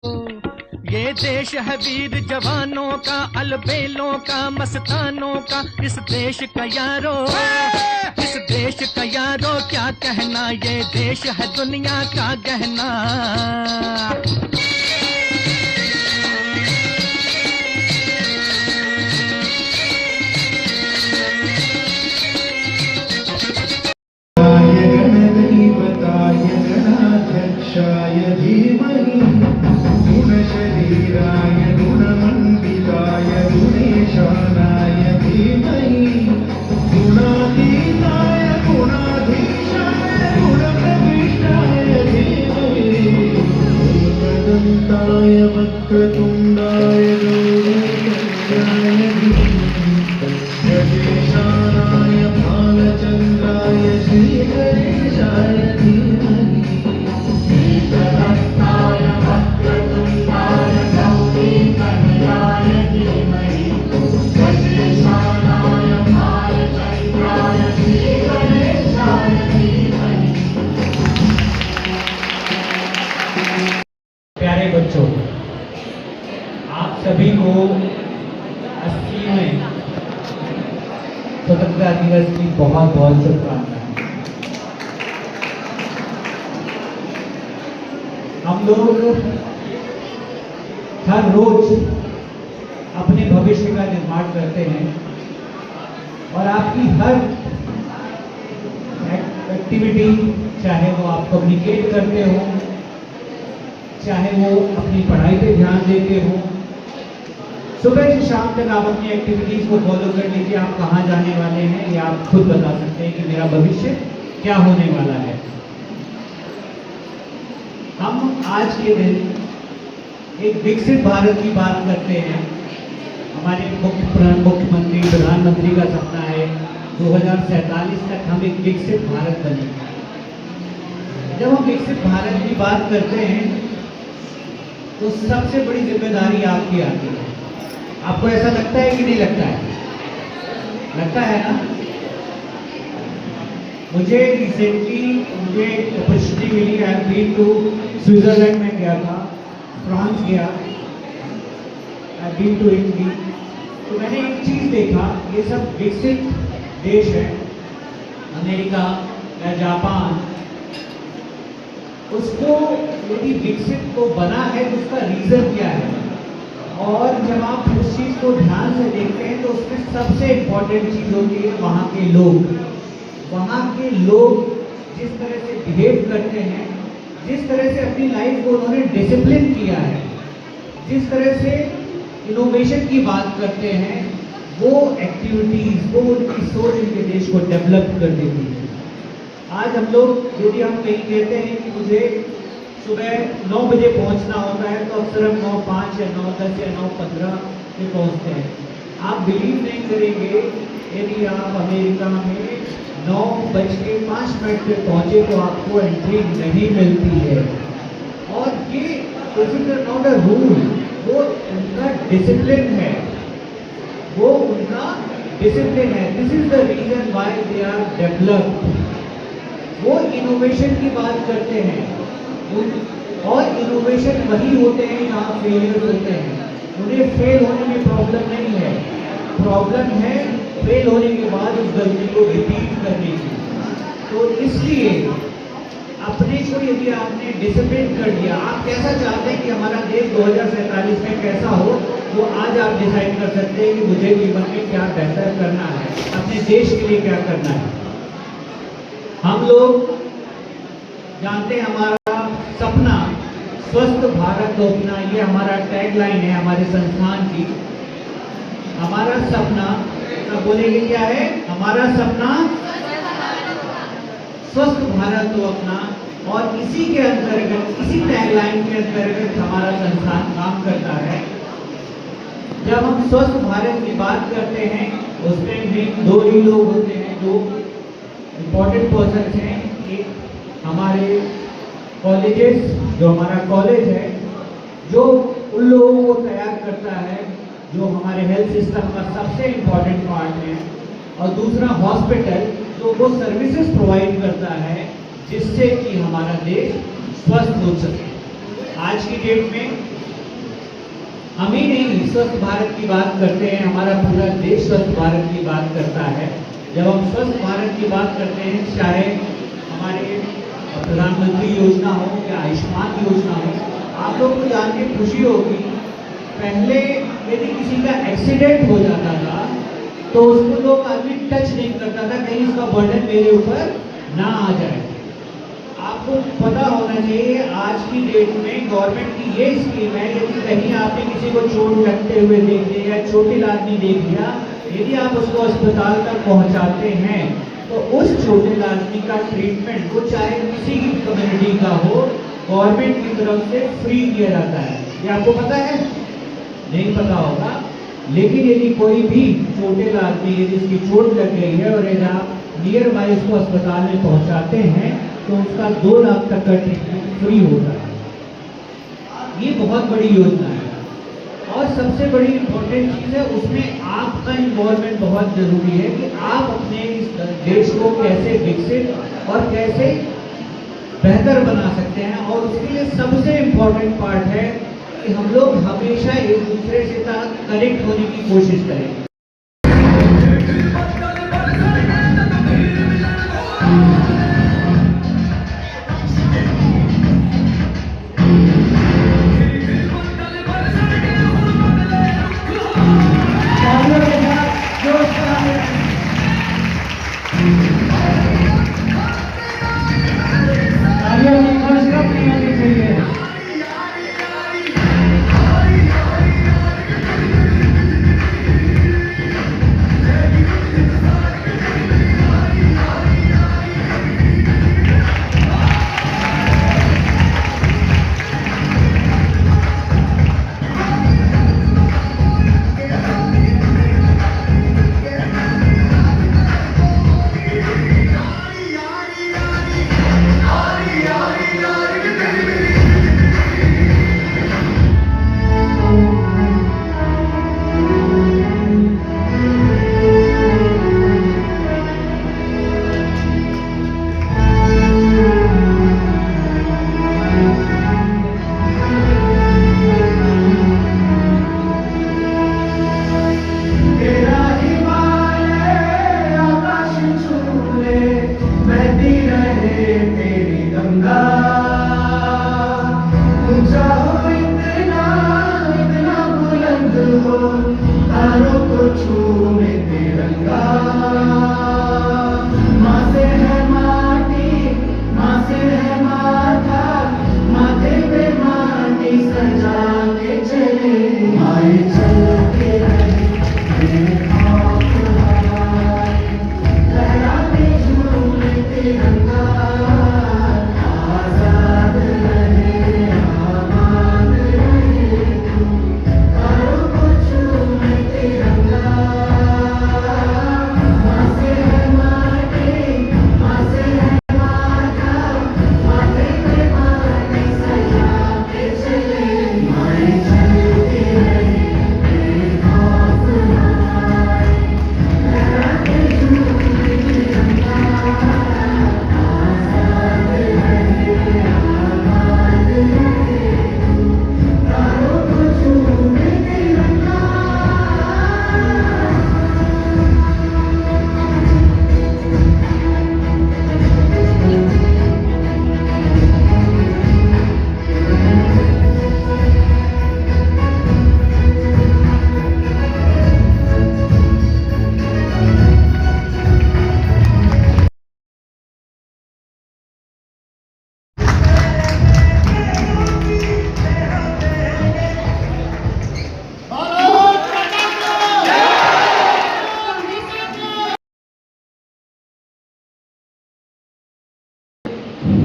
ये देश है वीर जवानों का, अलबेलों का, मस्तानों का। इस देश का यारो, इस देश का यारो क्या कहना, ये देश है दुनिया का गहना। गणाध्यक्षाय धीमहि गुणशरीराय गुणमण्डिताय गुणेशानाय धीमहि गुणातीताय गुणाधीशाय गुणप्रविष्टाय धीमहि एकदन्ताय वक्रतुण्डाय गौरीशङ्कराय धीमहि गजेशानाय भालचन्द्राय श्रीगणेशाय धीमहि एकदन्ताय वक्रतुण्डाय गौरीशङ्कराय धीमहि गजेशानाय भालचन्द्राय श्रीगणेशाय धीमहि। प्यारे बच्चों, आप सभी को 80वें स्वतंत्रता दिवस की बहुत बहुत शुभकामनाएं। हम लोग हर रोज अपने भविष्य का निर्माण करते हैं और आपकी हर एक्टिविटी, चाहे वो आप कम्युनिकेट करते हो, चाहे वो अपनी पढ़ाई पे ध्यान देते हो, सुबह से शाम तक आप अपनी एक्टिविटीज को फॉलो कर लीजिए। आप कहाँ जाने वाले हैं ये आप खुद बता सकते हैं कि मेरा भविष्य क्या होने वाला है। हम आज के दिन एक विकसित भारत की बात करते हैं। हमारे मुख्यमंत्री प्रधानमंत्री का सपना है 2047 तक हम एक विकसित भारत बनेंगे। जब हम विकसित भारत की बात करते हैं तो सबसे बड़ी जिम्मेदारी आपकी आती है। आपको ऐसा लगता है कि नहीं लगता है? लगता है ना? मुझे रिसेंटली एक अपॉर्चुनिटी मिली। I have been to Switzerland में गया था, फ्रांस गया, I have been to Italy. तो मैंने एक चीज़ देखा, ये सब विकसित देश है, अमेरिका या जापान, उसको यदि विकसित को बना है तो उसका रीज़न क्या है। और जब आप उस चीज़ को ध्यान से देखते हैं तो उसमें सबसे इम्पोर्टेंट चीज़ होती है वहाँ के लोग। वहाँ के लोग जिस तरह से बिहेव करते हैं, जिस तरह से अपनी लाइफ को उन्होंने डिसिप्लिन किया है, जिस तरह से इनोवेशन की बात करते हैं, वो एक्टिविटीज़, वो उनकी सोच उनके देश को डेवलप कर देती है। आज हम लोग यदि हम कहीं कहते हैं कि मुझे सुबह 9 बजे पहुंचना होता है तो अक्सर हम 9:05 या 9:10 या 9:15 पे पहुंचते हैं। आप बिलीव नहीं करेंगे, यदि आप अमेरिका में 9:05 पे पहुंचे तो आपको एंट्री नहीं मिलती है। और ये this is not a rule, वो उनका डिसिप्लिन है, वो उनका डिसिप्लिन है। This is the reason why they are developed. वो इनोवेशन की बात करते हैं और इनोवेशन वही होते हैं जहाँ फेलियर होते हैं। उन्हें फेल होने में प्रॉब्लम नहीं है, प्रॉब्लम है फेल होने के बाद उस गलती को रिपीट करने की। तो इसलिए अपने को यदि आपने डिसिप्लिन कर दिया, आप कैसा चाहते हैं कि हमारा देश 2047 में कैसा हो, वो आज आप डिसाइड कर सकते हैं कि मुझे जीवन में क्या बेहतर करना है, अपने देश के लिए क्या करना है। हम लोग जानते हैं हमारा सपना स्वस्थ भारत अपना, ये हमारा टैगलाइन है हमारे संस्थान की। हमारा सपना, सब बोलेंगे क्या है? हमारा सपना स्वस्थ भारत तो अपना। और इसी के अंतर्गत, इसी टैगलाइन के अंतर्गत हमारा संस्थान काम करता है। जब हम स्वस्थ भारत की बात करते हैं उसमें भी दो ही लोग होते हैं जो इम्पोर्टेंट पर्सन हैं। एक हमारे कॉलेजेस, जो हमारा कॉलेज है, जो उन लोगों को तैयार करता है जो हमारे हेल्थ सिस्टम का सबसे इम्पोर्टेंट पार्ट है। और दूसरा हॉस्पिटल, जो वो सर्विसेज प्रोवाइड करता है जिससे कि हमारा देश स्वस्थ हो सके। आज की डेट में हम ही नहीं स्वस्थ भारत की बात करते हैं, हमारा पूरा देश स्वस्थ भारत की बात करता है। जब हम स्वस्थ भारत की बात करते हैं, चाहे हमारे प्रधानमंत्री योजना हो या आयुष्मान योजना हो, आप लोगों को जान के खुशी होगी, पहले यदि किसी का एक्सीडेंट हो जाता था तो उसको लोग आदमी टच नहीं करता था, कहीं इसका बर्डन मेरे ऊपर ना आ जाए। आपको पता होना चाहिए आज की डेट में गवर्नमेंट की ये स्कीम है, यदि कहीं आपने किसी को चोट लगते हुए देख लिया या छोटे आदमी देख लिया, यदि आप उसको अस्पताल तक पहुंचाते हैं तो उस छोटे आदमी का ट्रीटमेंट, वो चाहे किसी की कम्युनिटी का हो, गवर्नमेंट की तरफ से फ्री किया जाता है। ये आपको पता है? नहीं पता होगा, लेकिन यदि कोई भी छोटे आदमी यदि इसकी चोट लग गई है और यदि आप नियर बाय उसको अस्पताल में पहुंचाते हैं तो उसका 2 लाख तक का ट्रीटमेंट फ्री होता है। ये बहुत बड़ी योजना है और सबसे बड़ी इम्पोर्टेंट चीज़ है, उसमें आपका इन्वॉल्वमेंट बहुत ज़रूरी है कि आप अपने इस देश को कैसे विकसित और कैसे बेहतर बना सकते हैं। और उसके लिए सबसे इम्पोर्टेंट पार्ट है कि हम लोग हमेशा एक दूसरे से साथ कनेक्ट होने की कोशिश करें।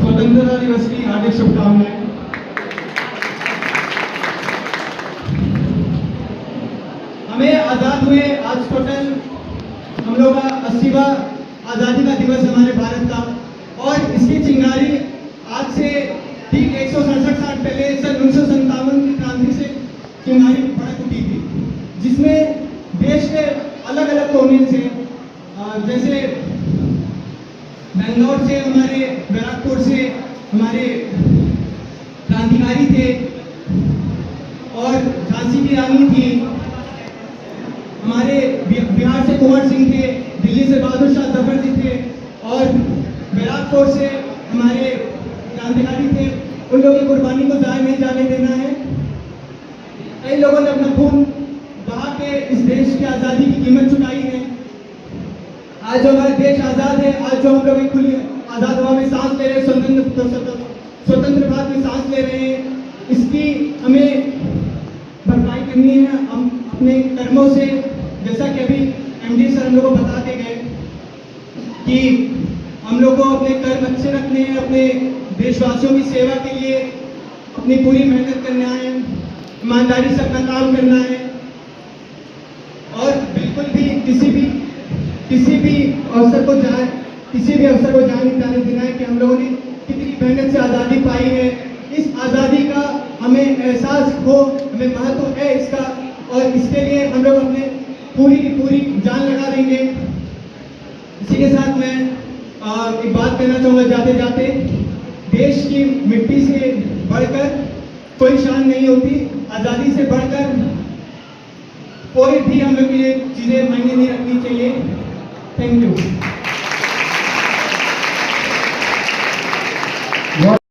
स्वतंत्रता दिवस की हार्दिक शुभकामनाएं। हमें आजाद हुए आज टोटल हम लोग का 80वां आजादी का दिवस हमारे भारत का, और इसकी चिंगारी आज से ठीक 167 साल पहले सन 1957 की क्रांति से चिंगारी भड़क उठी थी, जिसमें देश के अलग अलग कोने से, जैसे बेंगलोर से, हमारे बैरकपुर से हमारे क्रांतिकारी थे, और झांसी की रानी थी, हमारे बिहार से कुंवर सिंह थे, दिल्ली से बहादुर शाह जफर जी थे और बैराकपुर से हमारे क्रांतिकारी थे। उन लोगों की कुर्बानी को ज़ाया नहीं जाने देना है। कई लोगों ने अपना खून बहा के इस देश की आज़ादी की कीमत चुकाई है। आज जो हमारा देश आज़ाद है, आज जो हम लोग एक खुली आज़ाद हवा में सांस ले रहे हैं, स्वतंत्र भारत में सांस ले रहे हैं, इसकी हमें भरपाई करनी है हम अपने कर्मों से। जैसा कि अभी एमडी सर हम लोग को बता के गए कि हम लोग को अपने कर्म अच्छे रखने हैं, अपने देशवासियों की सेवा के लिए अपनी पूरी मेहनत करना है, ईमानदारी से अपना काम करना है और बिल्कुल भी किसी भी अवसर को जाए नहीं जाने देना है कि हम लोगों ने कितनी मेहनत से आज़ादी पाई है। इस आज़ादी का हमें एहसास हो, हमें महत्व है इसका और इसके लिए हम लोग अपने पूरी की पूरी जान लगा देंगे। इसी के साथ मैं एक बात कहना चाहूँगा जाते जाते, देश की मिट्टी से बढ़कर कोई शान नहीं होती, आज़ादी से बढ़कर कोई भी हम लोग के लिए चीज़ें मायने नहीं रखनी चाहिए। Thank you.